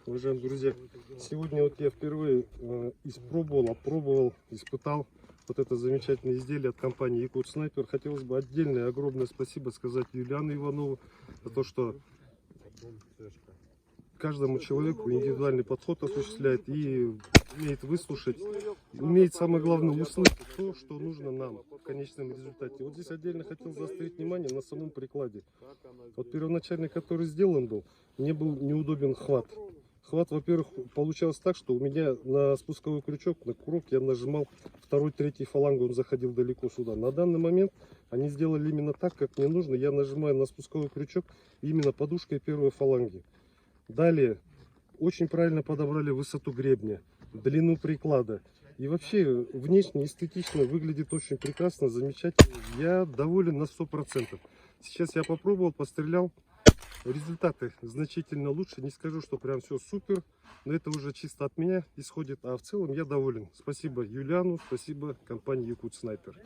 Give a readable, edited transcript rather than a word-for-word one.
Уважаемые друзья, сегодня вот я впервые опробовал, испытал вот это замечательное изделие от компании Якут Снайпер. Хотелось бы отдельное огромное спасибо сказать Юлиану Иванову за то, что каждому человеку индивидуальный подход осуществляет и умеет выслушать, умеет, самое главное, услышать то, что нужно нам в конечном результате. Вот здесь отдельно хотел заострить внимание на самом прикладе. Вот первоначальный, который сделан был, мне был неудобен хват. Хват, во-первых, получалось так, что у меня на спусковой крючок, на курок я нажимал второй, третий фалангу, он заходил далеко сюда. На данный момент они сделали именно так, как мне нужно. Я нажимаю на спусковой крючок именно подушкой первой фаланги. Далее, очень правильно подобрали высоту гребня, длину приклада. И вообще, внешне, эстетично выглядит очень прекрасно, замечательно. Я доволен на 100%. Сейчас я попробовал, пострелял. Результаты значительно лучше. Не скажу, что прям все супер, но это уже чисто от меня исходит. А в целом я доволен. Спасибо Юлиану, спасибо компании Якут Снайпер.